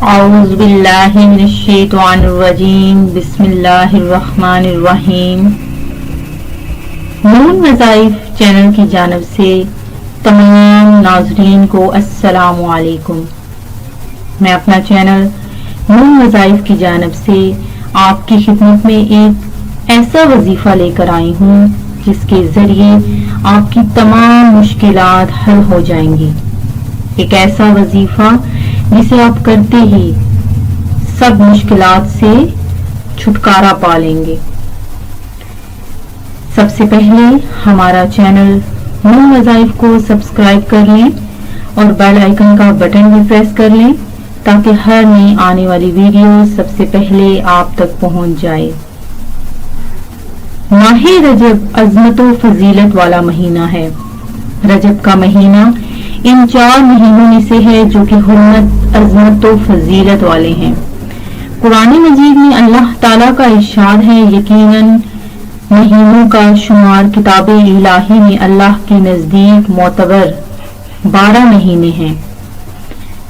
اعوذ باللہ من الشیطان الرجیم بسم اللہ الرحمن الرحیم۔ نون وظائف چینل کی جانب سے تمام ناظرین کو السلام علیکم۔ میں اپنا چینل نون وظائف کی جانب سے آپ کی خدمت میں ایک ایسا وظیفہ لے کر آئی ہوں جس کے ذریعے آپ کی تمام مشکلات حل ہو جائیں گی۔ ایک ایسا وظیفہ جسے آپ کرتے ہی سب مشکلات سے چھٹکارا پا لیں گے۔ سب سے پہلے ہمارا چینل نون وظائف کو سبسکرائب کر لیں اور بیل آئیکن کا بٹن بھی پریس کر لیں تاکہ ہر نئی آنے والی ویڈیو سب سے پہلے آپ تک پہنچ جائے۔ ماہ رجب عظمت و فضیلت والا مہینہ ہے۔ رجب کا مہینہ ان 4 مہینوں میں سے ہے جو کہ حرمت، عظمت و فضیلت والے ہیں۔ قرآن مجید میں اللہ تعالیٰ کا ارشاد ہے، یقیناً مہینوں کا شمار کتاب الہی میں اللہ کے نزدیک معتبر 12 مہینے ہیں۔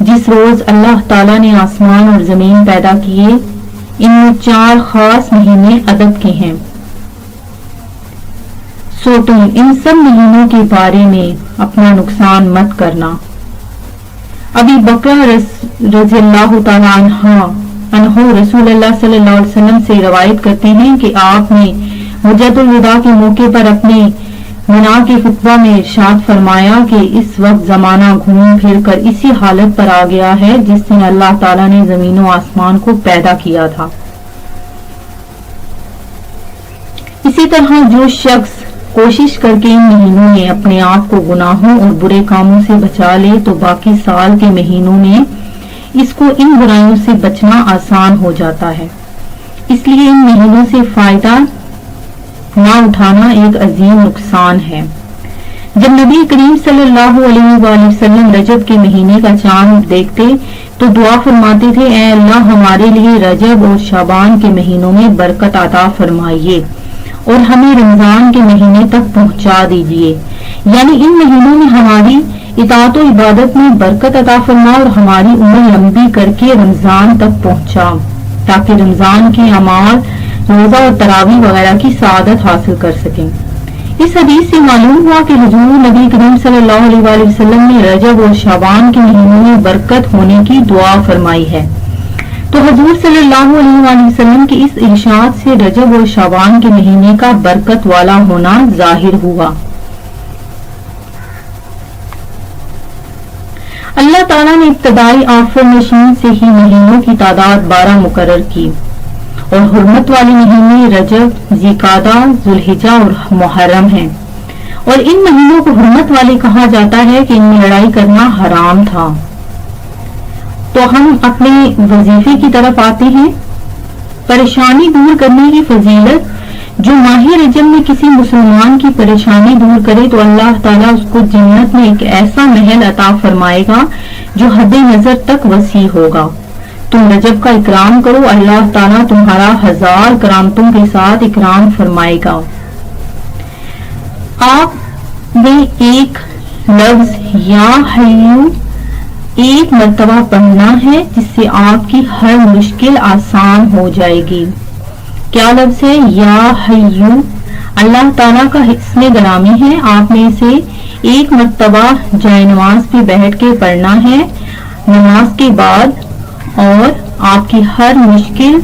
جس روز اللہ تعالیٰ نے آسمان اور زمین پیدا کیے، ان میں 4 خاص مہینے عدد کے ہیں۔ سو تم ان سب مہینوں کے بارے میں اپنا نقصان مت کرنا۔ ابی بکر رضی اللہ تعالیٰ عنہ رسول اللہ صلی اللہ علیہ وسلم سے روایت کرتے ہیں کہ آپ نے حجۃ الوداع کے موقع پر اپنے منا کے خطبہ میں ارشاد فرمایا کہ اس وقت زمانہ گھوم پھر کر اسی حالت پر آ گیا ہے جس دن اللہ تعالیٰ نے زمین و آسمان کو پیدا کیا تھا۔ اسی طرح جو شخص کوشش کر کے ان مہینوں میں اپنے آپ کو گناہوں اور برے کاموں سے بچا لے تو باقی سال کے مہینوں میں اس کو ان برائیوں سے بچنا آسان ہو جاتا ہے۔ اس لیے ان مہینوں سے فائدہ نہ اٹھانا ایک عظیم نقصان ہے۔ جب نبی کریم صلی اللہ علیہ وآلہ وسلم رجب کے مہینے کا چاند دیکھتے تو دعا فرماتے تھے، اے اللہ ہمارے لیے رجب اور شعبان کے مہینوں میں برکت عطا فرمائیے اور ہمیں رمضان کے مہینے تک پہنچا دیجیے، یعنی ان مہینوں میں ہماری اطاعت و عبادت میں برکت عطا فرما اور ہماری عمر لمبی کر کے رمضان تک پہنچا تاکہ رمضان کے اعمال، روزہ اور تراویح وغیرہ کی سعادت حاصل کر سکیں۔ اس حدیث سے معلوم ہوا کہ حضور نبی کریم صلی اللہ علیہ وآلہ وسلم نے رجب اور شعبان کے مہینوں میں برکت ہونے کی دعا فرمائی ہے، تو حضور صلی اللہ علیہ وآلہ وسلم کے اس ارشاد سے رجب اور شعبان کے مہینے کا برکت والا ہونا ظاہر ہوا۔ اللہ تعالیٰ نے ابتدائی آفرینشین سے ہی مہینوں کی تعداد 12 مقرر کی اور حرمت والے مہینے رجب، ذوالقعدہ، ذوالحجہ اور محرم ہیں، اور ان مہینوں کو حرمت والے کہا جاتا ہے کہ ان میں لڑائی کرنا حرام تھا۔ تو ہم اپنے وظیفے کی طرف آتے ہیں۔ پریشانی دور کرنے کی فضیلت، جو ماہ رجب میں کسی مسلمان کی پریشانی دور کرے تو اللہ تعالیٰ اس کو جنت میں ایک ایسا محل عطا فرمائے گا جو حد نظر تک وسیع ہوگا۔ تم رجب کا اکرام کرو، اللہ تعالیٰ تمہارا 1000 کرامتوں کے ساتھ اکرام فرمائے گا۔ آپ نے ایک لفظ یا حیو ایک مرتبہ پڑھنا ہے جس سے آپ کی ہر مشکل آسان ہو جائے گی۔ کیا لفظ ہے؟ یا حیو۔ اللہ تعالیٰ کا اسم گرامی ہے، آپ نے اسے ایک مرتبہ جائے نماز پہ بیٹھ کے پڑھنا ہے نماز کے بعد، اور آپ کی ہر مشکل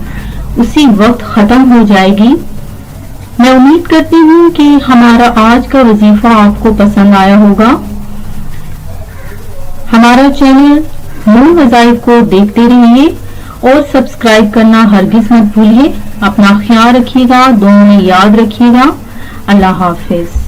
اسی وقت ختم ہو جائے گی۔ میں امید کرتی ہوں کہ ہمارا آج کا وظیفہ آپ کو پسند آیا ہوگا۔ ہمارا چینل نون وظائف کو دیکھتے رہیے اور سبسکرائب کرنا ہرگز مت بھولیے۔ اپنا خیال رکھیے گا، دعاؤں میں یاد رکھیے گا۔ اللہ حافظ۔